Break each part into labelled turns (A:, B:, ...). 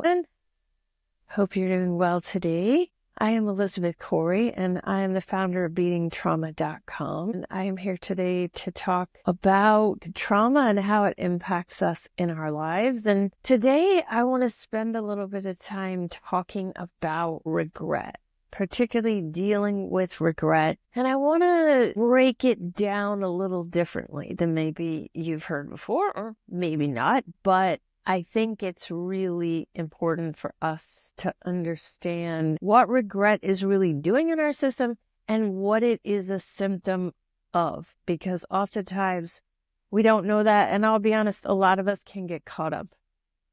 A: And hope you're doing well today. I am Elizabeth Corey, and I am the founder of BeatingTrauma.com. And I am here today to talk about trauma and how it impacts us in our lives. And today I want to spend a little bit of time talking about regret, particularly dealing with regret. And I want to break it down a little differently than maybe you've heard before, or maybe not, but I think it's really important for us to understand what regret is really doing in our system and what it is a symptom of, because oftentimes we don't know that. And I'll be honest, a lot of us can get caught up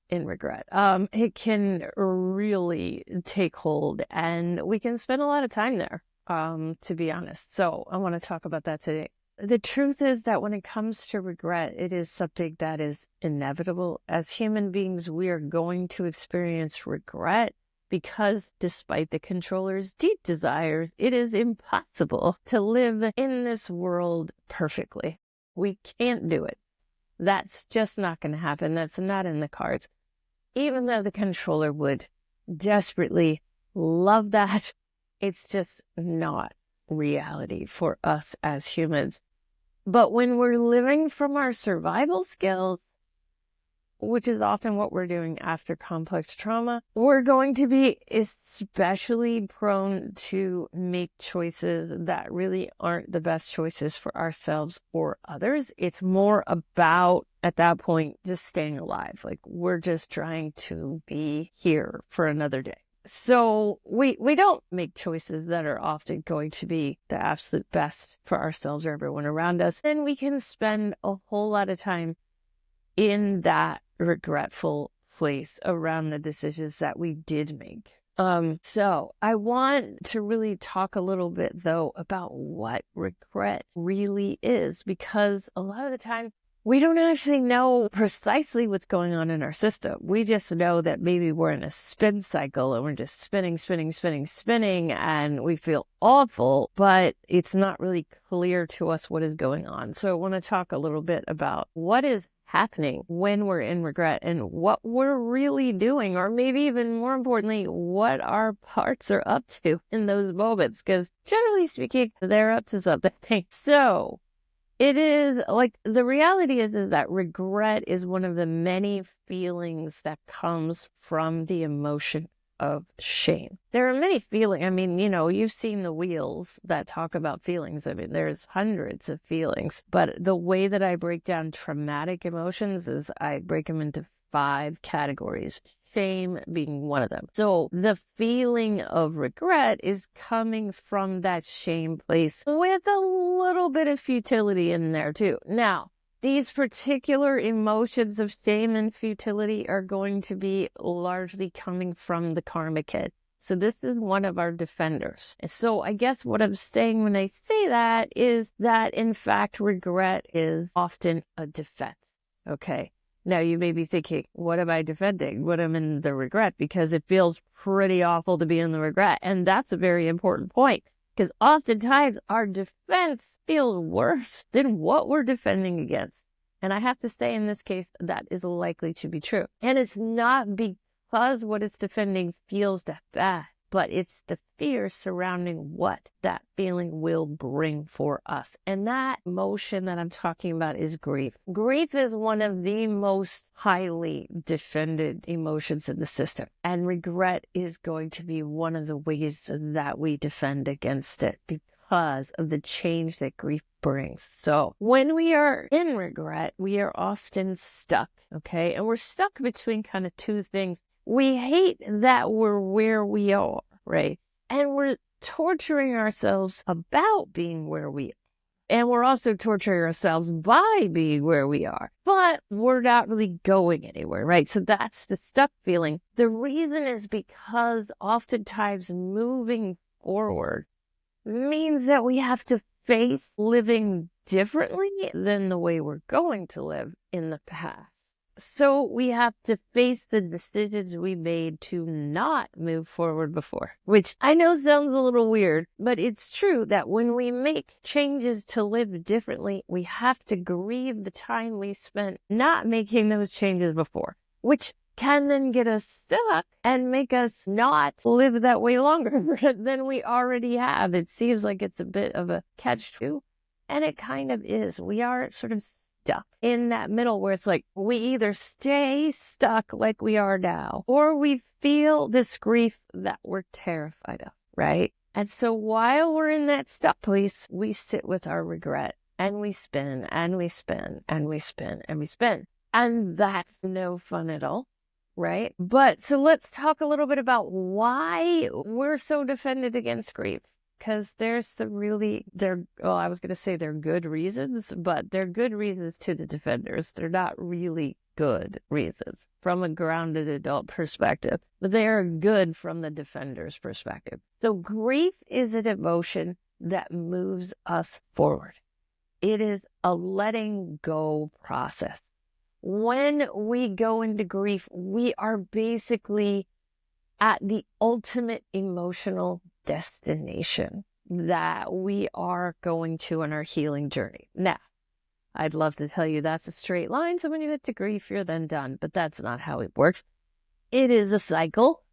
A: in regret. It can really take hold and we can spend a lot of time there, to be honest. So I want to talk about that today. The truth is that when it comes to regret, it is something that is inevitable. As human beings, we are going to experience regret because despite the controller's deep desires, it is impossible to live in this world perfectly. We can't do it. That's just not going to happen. That's not in the cards. Even though the controller would desperately love that, it's just not reality for us as humans. But when we're living from our survival skills, which is often what we're doing after complex trauma, we're going to be especially prone to make choices that really aren't the best choices for ourselves or others. It's more about, at that point, just staying alive. Like we're just trying to be here for another day. So we don't make choices that are often going to be the absolute best for ourselves or everyone around us. And we can spend a whole lot of time in that regretful place around the decisions that we did make. So I want to really talk a little bit though about what regret really is, because a lot of the time we don't actually know precisely what's going on in our system. We just know that maybe we're in a spin cycle and we're just spinning, and we feel awful, but it's not really clear to us what is going on. So I want to talk a little bit about what is happening when we're in regret and what we're really doing, or maybe even more importantly, what our parts are up to in those moments, because generally speaking, they're up to something. So it is like, the reality is that regret is one of the many feelings that comes from the emotion of shame. There are many feelings. I mean, you've seen the wheels that talk about feelings. I mean, there's hundreds of feelings, but the way that I break down traumatic emotions is I break them into 5 categories, shame being one of them. So the feeling of regret is coming from that shame place with a little bit of futility in there too. Now, these particular emotions of shame and futility are going to be largely coming from the karmic kid. So this is one of our defenders. And so I guess what I'm saying when I say that is that in fact, regret is often a defense. Okay. Now, you may be thinking, what am I defending? What am I in the regret? Because it feels pretty awful to be in the regret. And that's a very important point, because oftentimes our defense feels worse than what we're defending against. And I have to say, in this case, that is likely to be true. And it's not because what it's defending feels that bad, but it's the fear surrounding what that feeling will bring for us. And that emotion that I'm talking about is grief. Grief is one of the most highly defended emotions in the system. And regret is going to be one of the ways that we defend against it, because of the change that grief brings. So when we are in regret, we are often stuck, okay? And we're stuck between kind of 2 things. We hate that we're where we are, right? And we're torturing ourselves about being where we are. And we're also torturing ourselves by being where we are. But we're not really going anywhere, right? So that's the stuck feeling. The reason is because oftentimes moving forward means that we have to face living differently than the way we're going to live in the past. So we have to face the decisions we made to not move forward before, which I know sounds a little weird, but it's true that when we make changes to live differently, we have to grieve the time we spent not making those changes before, which can then get us stuck and make us not live that way longer than we already have. It seems like it's a bit of a catch-22, and it kind of is. We are sort of stuck in that middle where it's like we either stay stuck like we are now, or we feel this grief that we're terrified of, right? And so while we're in that stuck place, we sit with our regret and we spin and we spin and we spin and we spin. And that's no fun at all, right? But so let's talk a little bit about why we're so defended against grief. Because there's some really, I was going to say they're good reasons, but they're good reasons to the defenders. They're not really good reasons from a grounded adult perspective, but they are good from the defender's perspective. So grief is an emotion that moves us forward. It is a letting go process. When we go into grief, we are basically at the ultimate emotional destination that we are going to on our healing journey. Now, I'd love to tell you that's a straight line, so when you get to grief, you're then done, but that's not how it works. It is a cycle,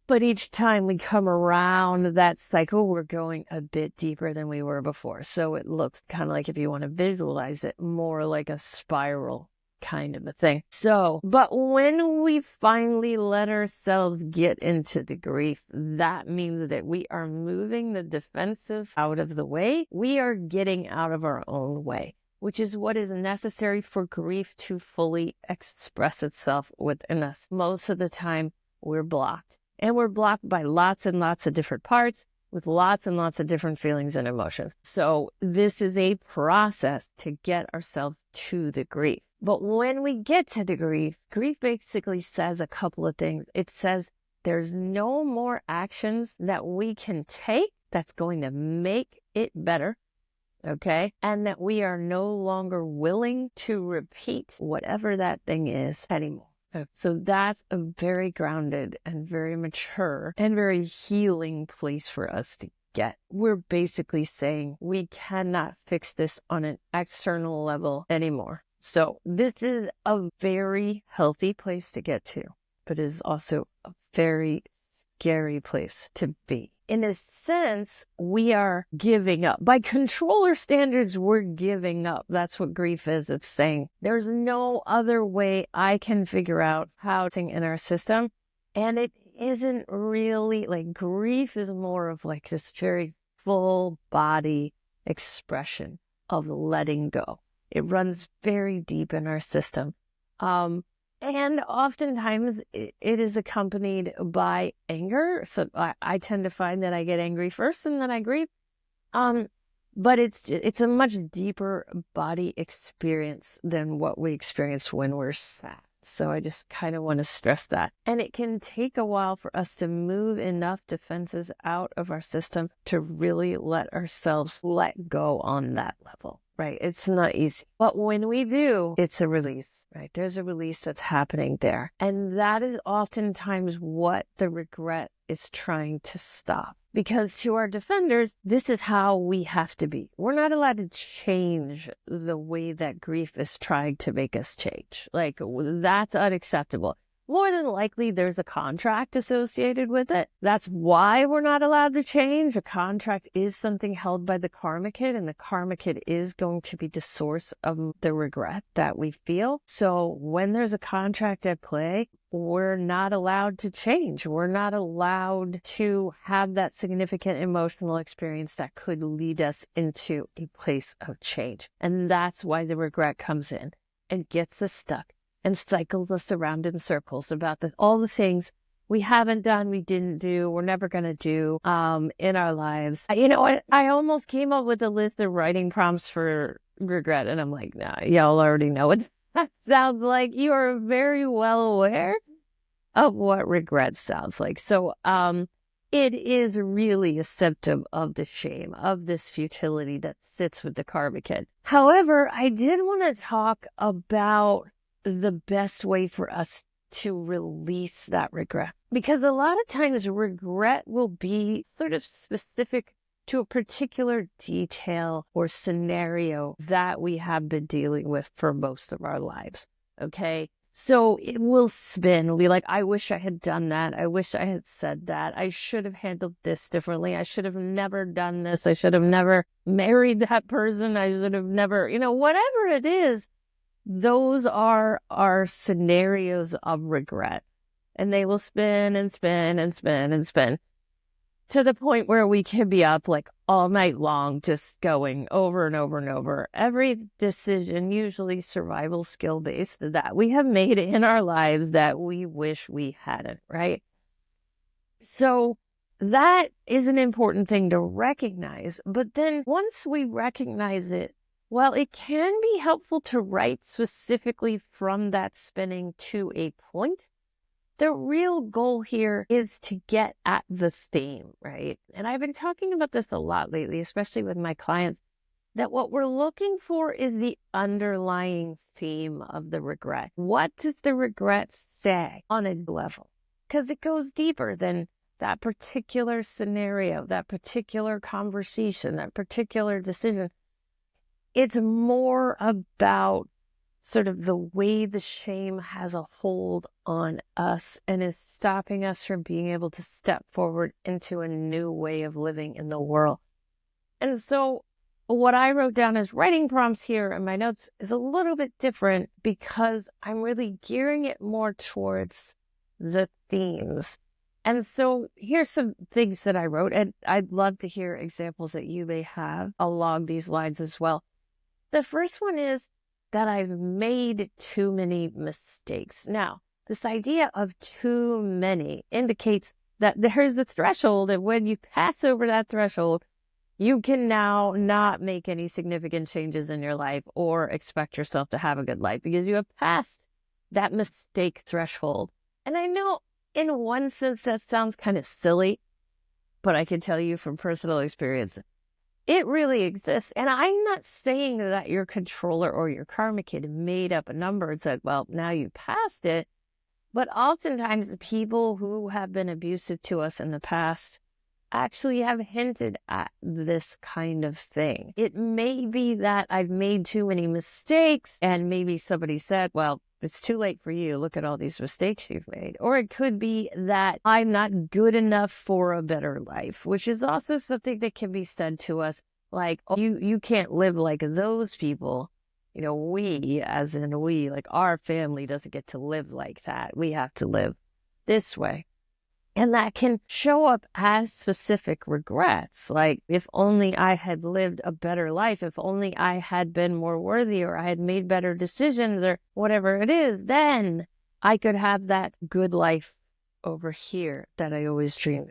A: but each time we come around that cycle, we're going a bit deeper than we were before. So it looks kind of like, if you want to visualize it, more like a spiral kind of a thing. So, but when we finally let ourselves get into the grief, that means that we are moving the defenses out of the way. We are getting out of our own way, which is what is necessary for grief to fully express itself within us. Most of the time, we're blocked. And we're blocked by lots and lots of different parts with lots and lots of different feelings and emotions. So this is a process to get ourselves to the grief. But when we get to the grief basically says a couple of things. It says there's no more actions that we can take that's going to make it better, okay? And that we are no longer willing to repeat whatever that thing is anymore. So that's a very grounded and very mature and very healing place for us to get. We're basically saying we cannot fix this on an external level anymore. So this is a very healthy place to get to, but it is also a very scary place to be. In a sense, we are giving up. By controller standards, we're giving up. That's what grief is. It's saying there's no other way I can figure out how to in our system. And it isn't really like grief is more of like this very full body expression of letting go. It runs very deep in our system. And oftentimes it is accompanied by anger. So I tend to find that I get angry first and then I grieve. But it's a much deeper body experience than what we experience when we're sad. So I just kind of want to stress that. And it can take a while for us to move enough defenses out of our system to really let ourselves let go on that level. Right. It's not easy. But when we do, it's a release, right? There's a release that's happening there. And that is oftentimes what the regret is trying to stop. Because to our defenders, this is how we have to be. We're not allowed to change the way that grief is trying to make us change. Like, that's unacceptable. More than likely, there's a contract associated with it. That's why we're not allowed to change. A contract is something held by the karma kid, and the karma kid is going to be the source of the regret that we feel. So when there's a contract at play, we're not allowed to change. We're not allowed to have that significant emotional experience that could lead us into a place of change. And that's why the regret comes in and gets us stuck and cycles us around in circles about all the things we haven't done, we didn't do, we're never going to do in our lives. You know, I almost came up with a list of writing prompts for regret, and I'm like, nah, y'all already know what that sounds like. You are very well aware of what regret sounds like. So it is really a symptom of the shame, of this futility that sits with the karma kid. However, I did want to talk about the best way for us to release that regret. Because a lot of times regret will be sort of specific to a particular detail or scenario that we have been dealing with for most of our lives. Okay? So it will spin. We'll be like, I wish I had done that. I wish I had said that. I should have handled this differently. I should have never done this. I should have never married that person. I should have never, whatever it is, those are our scenarios of regret. And they will spin and spin and spin and spin to the point where we can be up like all night long, just going over and over and over. Every decision, usually survival skill based, that we have made in our lives that we wish we hadn't, right? So that is an important thing to recognize. But then once we recognize it, well, it can be helpful to write specifically from that spinning to a point. The real goal here is to get at the theme, right? And I've been talking about this a lot lately, especially with my clients, that what we're looking for is the underlying theme of the regret. What does the regret say on a level? Because it goes deeper than that particular scenario, that particular conversation, that particular decision. It's more about sort of the way the shame has a hold on us and is stopping us from being able to step forward into a new way of living in the world. And so what I wrote down as writing prompts here in my notes is a little bit different because I'm really gearing it more towards the themes. And so here's some things that I wrote, and I'd love to hear examples that you may have along these lines as well. The first one is that I've made too many mistakes. Now, this idea of too many indicates that there's a threshold, and when you pass over that threshold, you can now not make any significant changes in your life or expect yourself to have a good life because you have passed that mistake threshold. And I know in one sense that sounds kind of silly, but I can tell you from personal experience, it really exists. And I'm not saying that your controller or your karma kid made up a number and said, well, now you passed it. But oftentimes the people who have been abusive to us in the past actually have hinted at this kind of thing. It may be that I've made too many mistakes and maybe somebody said, well, it's too late for you. Look at all these mistakes you've made. Or it could be that I'm not good enough for a better life, which is also something that can be said to us like, oh, you can't live like those people. We, as in we, like our family doesn't get to live like that. We have to live this way. And that can show up as specific regrets, like if only I had lived a better life, if only I had been more worthy or I had made better decisions or whatever it is, then I could have that good life over here that I always dreamed,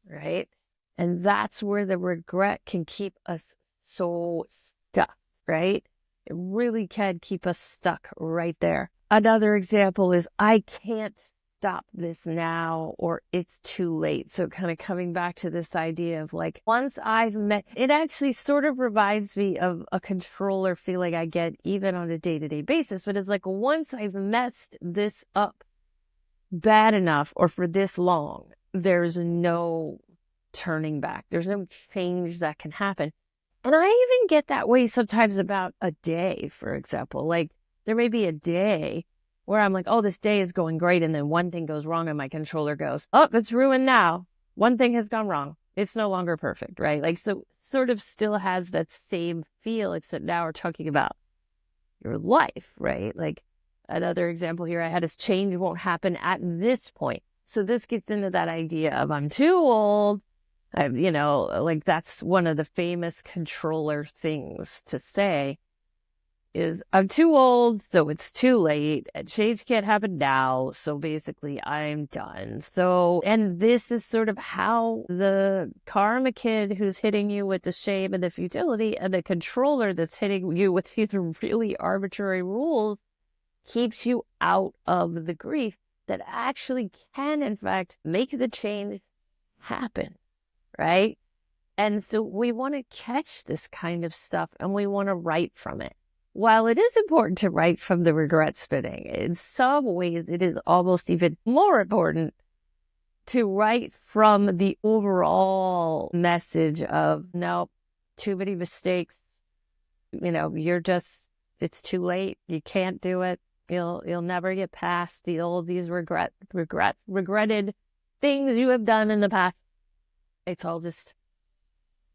A: right? And that's where the regret can keep us so stuck, right? It really can keep us stuck right there. Another example is I can't stop this now or it's too late. So kind of coming back to this idea of like, once I've met, it actually sort of reminds me of a controller feeling I get even on a day-to-day basis. But it's like, once I've messed this up bad enough or for this long, there's no turning back. There's no change that can happen. And I even get that way sometimes about a day, for example. Like there may be a day where I'm like, oh, this day is going great. And then one thing goes wrong and my controller goes, oh, it's ruined now. One thing has gone wrong. It's no longer perfect, right? Like, so sort of still has that same feel, except now we're talking about your life, right? Like another example here I had is change won't happen at this point. So this gets into that idea of I'm too old. Like that's one of the famous controller things to say is I'm too old, so it's too late, and change can't happen now, so basically I'm done. So, and this is sort of how the karma kid who's hitting you with the shame and the futility and the controller that's hitting you with these really arbitrary rules keeps you out of the grief that actually can, in fact, make the change happen, right? And so we want to catch this kind of stuff and we want to write from it. While it is important to write from the regret spinning, in some ways it is almost even more important to write from the overall message of, no, too many mistakes, it's too late, you can't do it, You'll never get past these regretted things you have done in the past. It's all just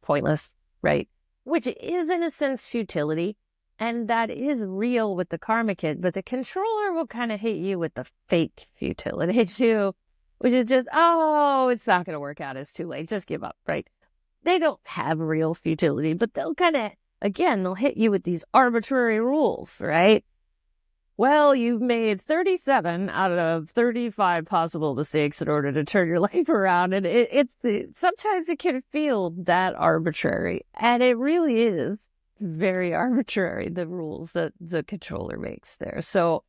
A: pointless, right? Which is in a sense futility. And that is real with the karma kid, but the controller will kind of hit you with the fake futility too, which is just, oh, it's not going to work out. It's too late. Just give up, right? They don't have real futility, but they'll kind of, again, they'll hit you with these arbitrary rules, right? Well, you've made 37 out of 35 possible mistakes in order to turn your life around. And sometimes it can feel that arbitrary. And it really is very arbitrary, the rules that the controller makes there. So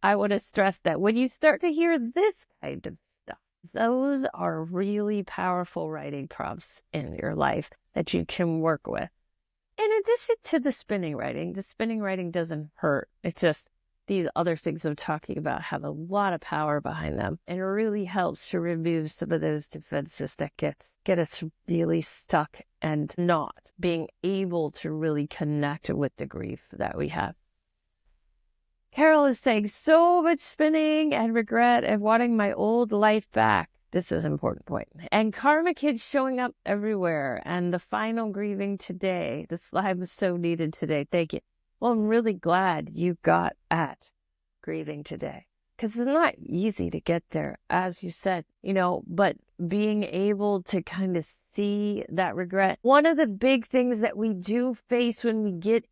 A: I want to stress that when you start to hear this kind of stuff, those are really powerful writing prompts in your life that you can work with. In addition to the spinning writing doesn't hurt. It's just these other things I'm talking about have a lot of power behind them. And it really helps to remove some of those defenses that get us really stuck and not being able to really connect with the grief that we have. Carol is saying, so much spinning and regret and wanting my old life back. This is an important point. And karma kids showing up everywhere. And the final grieving today. This live was so needed today. Thank you. Well, I'm really glad you got at grieving today, because it's not easy to get there, as you said, but being able to kind of see that regret. One of the big things that we do face when we get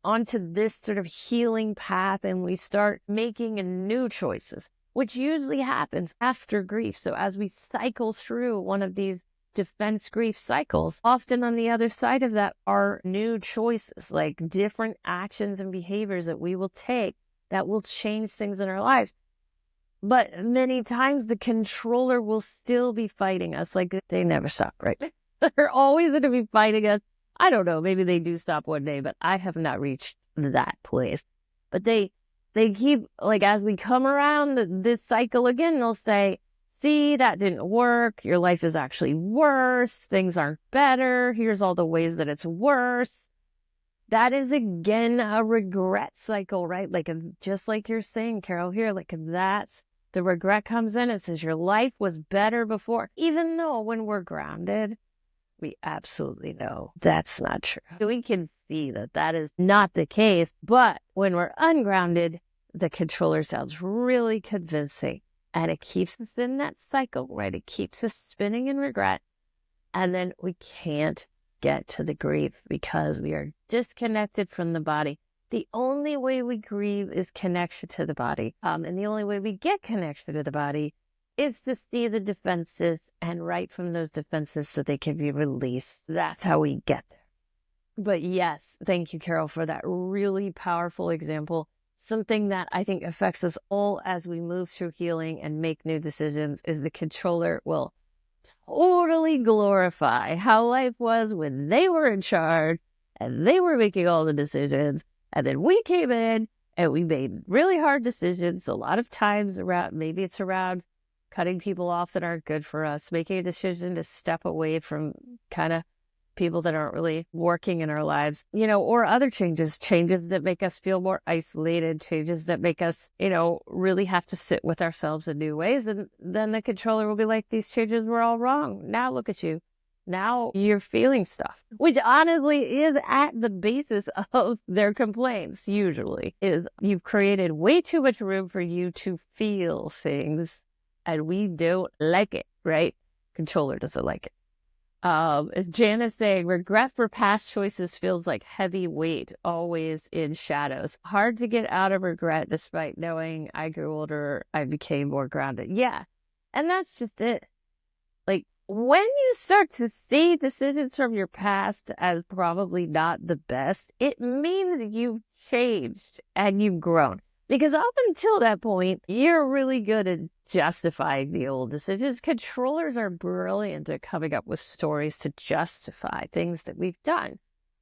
A: onto this sort of healing path and we start making new choices, which usually happens after grief. So as we cycle through one of these defense grief cycles, often on the other side of that are new choices, like different actions and behaviors that we will take that will change things in our lives. But many times the controller will still be fighting us. Like, they never stop, right? They're always going to be fighting us. I don't know, maybe they do stop one day, but I have not reached that place. But they keep, like, as we come around this cycle again, they'll say, see, that didn't work. Your life is actually worse. Things aren't better. Here's all the ways that it's worse. That is, again, a regret cycle, right? Like, just like you're saying, Carol, here, like, that's the regret comes in. It says your life was better before, even though when we're grounded, we absolutely know that's not true. We can see that that is not the case. But when we're ungrounded, the controller sounds really convincing. And it keeps us in that cycle, right? It keeps us spinning in regret. And then we can't get to the grief because we are disconnected from the body. The only way we grieve is connection to the body. And the only way we get connection to the body is to see the defenses and write from those defenses so they can be released. That's how we get there. But yes, thank you, Carol, for that really powerful example. Something that I think affects us all as we move through healing and make new decisions is the controller will totally glorify how life was when they were in charge and they were making all the decisions. And then we came in and we made really hard decisions. A lot of times maybe it's around cutting people off that aren't good for us, making a decision to step away from kind of people that aren't really working in our lives, or other changes that make us feel more isolated, changes that make us, really have to sit with ourselves in new ways. And then the controller will be like, these changes were all wrong. Now look at you. Now you're feeling stuff, which honestly is at the basis of their complaints, usually, is you've created way too much room for you to feel things, and we don't like it, right? Controller doesn't like it. As Jan is saying, regret for past choices feels like heavy weight, always in shadows. Hard to get out of regret despite knowing I grew older, I became more grounded. Yeah, and that's just it. Like, when you start to see decisions from your past as probably not the best, it means you've changed and you've grown. Because up until that point, you're really good at justifying the old decisions. Controllers are brilliant at coming up with stories to justify things that we've done.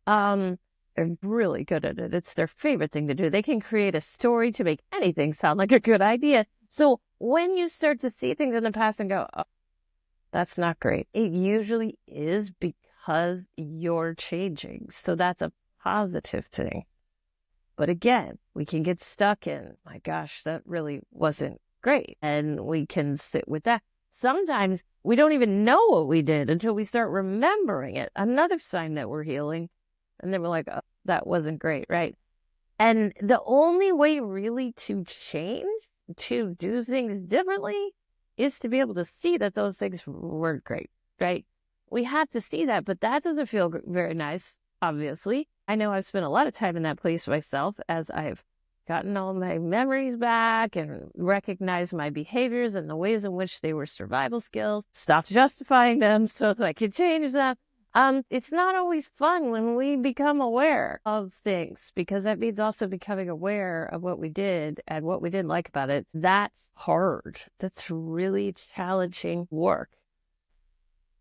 A: They're really good at it. It's their favorite thing to do. They can create a story to make anything sound like a good idea. So when you start to see things in the past and go, oh, that's not great, it usually is because you're changing. So that's a positive thing. But again, we can get stuck in, my gosh, that really wasn't great. And we can sit with that. Sometimes we don't even know what we did until we start remembering it. Another sign that we're healing. And then we're like, oh, that wasn't great, right? And the only way really to change, to do things differently, is to be able to see that those things weren't great, right? We have to see that, but that doesn't feel very nice, obviously. I know I've spent a lot of time in that place myself as I've gotten all my memories back and recognized my behaviors and the ways in which they were survival skills, stopped justifying them so that I could change them. It's not always fun when we become aware of things, because that means also becoming aware of what we did and what we didn't like about it. That's hard. That's really challenging work.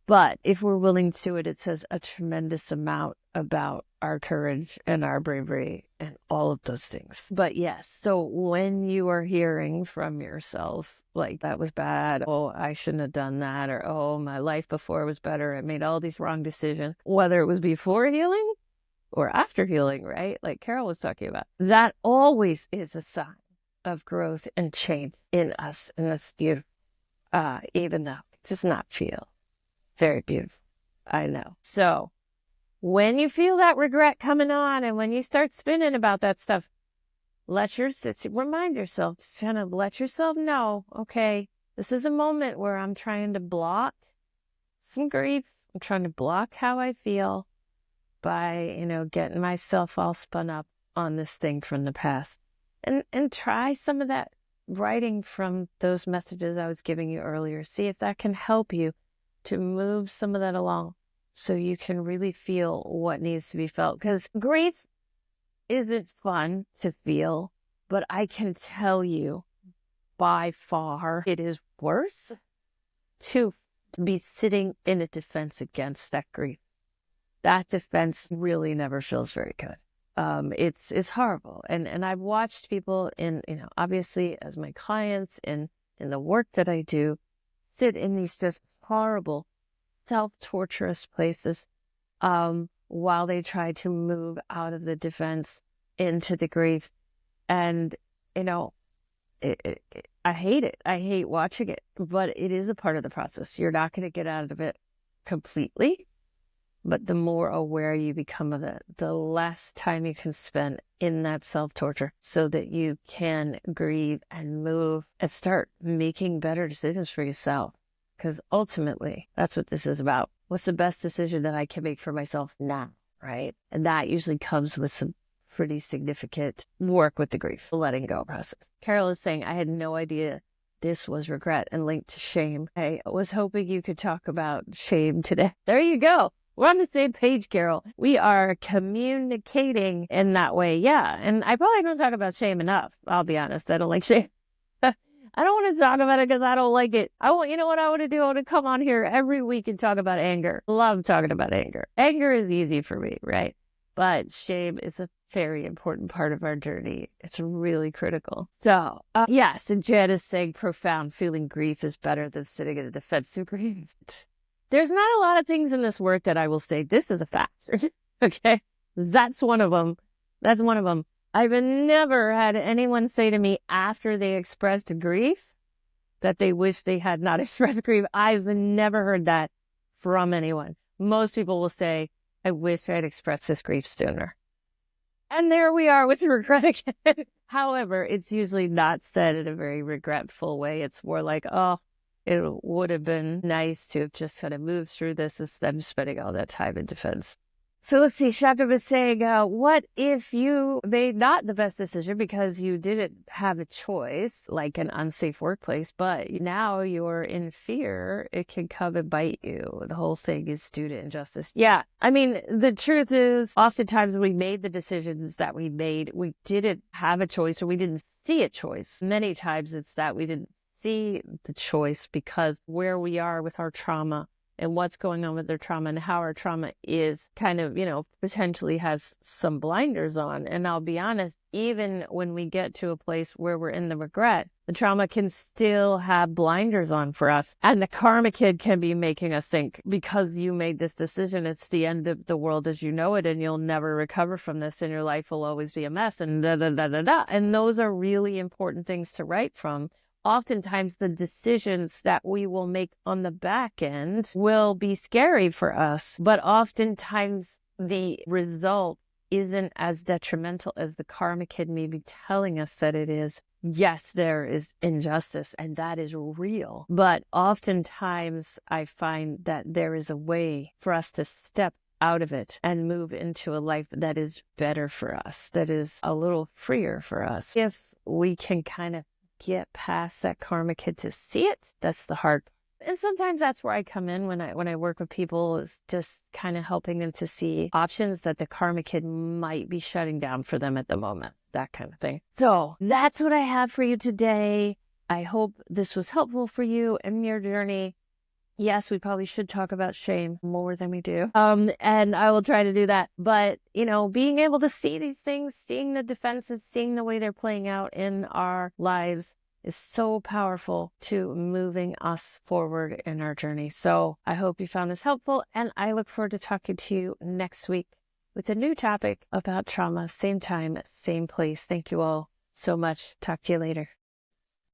A: But if we're willing to do it, it says a tremendous amount about our courage and our bravery and all of those things. But yes, so when you are hearing from yourself, like, that was bad, oh, I shouldn't have done that, or oh, my life before was better, I made all these wrong decisions, whether it was before healing or after healing, right? Like Carol was talking about, that always is a sign of growth and change in us. And that's beautiful, even though it does not feel very beautiful. I know. So when you feel that regret coming on and when you start spinning about that stuff, remind yourself, just kind of let yourself know, okay, this is a moment where I'm trying to block some grief. I'm trying to block how I feel by, getting myself all spun up on this thing from the past. And try some of that writing from those messages I was giving you earlier. See if that can help you to move some of that along so you can really feel what needs to be felt. Because grief isn't fun to feel, but I can tell you by far it is worse to be sitting in a defense against that grief. That defense really never feels very good. It's horrible. And I've watched people obviously as my clients in the work that I do, sit in these just horrible, self-torturous places while they try to move out of the defense into the grief. And, I hate it. I hate watching it, but it is a part of the process. You're not going to get out of it completely, but the more aware you become of it, the less time you can spend in that self-torture so that you can grieve and move and start making better decisions for yourself. Because ultimately, that's what this is about. What's the best decision that I can make for myself now, right? And that usually comes with some pretty significant work with the grief, the letting go process. Carol is saying, I had no idea this was regret and linked to shame. I was hoping you could talk about shame today. There you go. We're on the same page, Carol. We are communicating in that way. Yeah. And I probably don't talk about shame enough. I'll be honest. I don't like shame. I don't want to talk about it because I don't like it. You know what I want to do? I want to come on here every week and talk about anger. Love talking about anger. Anger is easy for me, right? But shame is a very important part of our journey. It's really critical. So, yes, and Jen is saying profound feeling grief is better than sitting in a defensive grief. There's not a lot of things in this work that I will say, this is a fact. Okay? That's one of them. That's one of them. I've never had anyone say to me after they expressed grief that they wish they had not expressed grief. I've never heard that from anyone. Most people will say, I wish I had expressed this grief sooner. And there we are with regret again. However, it's usually not said in a very regretful way. It's more like, oh, it would have been nice to have just kind of moved through this instead of spending all that time in defense. So let's see, Shaka was saying, what if you made not the best decision because you didn't have a choice, like an unsafe workplace, but now you're in fear, it can come and bite you. The whole thing is due to injustice. Yeah, I mean, the truth is, oftentimes when we made the decisions that we made, we didn't have a choice or we didn't see a choice. Many times it's that we didn't see the choice because where we are with our trauma, and what's going on with their trauma and how our trauma is kind of, potentially has some blinders on. And I'll be honest, even when we get to a place where we're in the regret, the trauma can still have blinders on for us. And the karma kid can be making us think, because you made this decision, it's the end of the world as you know it, and you'll never recover from this, and your life will always be a mess, and da da da da da. And those are really important things to write from. Oftentimes the decisions that we will make on the back end will be scary for us, but oftentimes the result isn't as detrimental as the karma kid may be telling us that it is. Yes, there is injustice, and that is real. But oftentimes I find that there is a way for us to step out of it and move into a life that is better for us, that is a little freer for us. If we can kind of get past that karma kid to see it, that's the hard part. And sometimes that's where I come in when I work with people, is just kind of helping them to see options that the karma kid might be shutting down for them at the moment, that kind of thing. So that's what I have for you today. I hope this was helpful for you in your journey. Yes, we probably should talk about shame more than we do. And I will try to do that. But, being able to see these things, seeing the defenses, seeing the way they're playing out in our lives is so powerful to moving us forward in our journey. So I hope you found this helpful, and I look forward to talking to you next week with a new topic about trauma. Same time, same place. Thank you all so much. Talk to you later.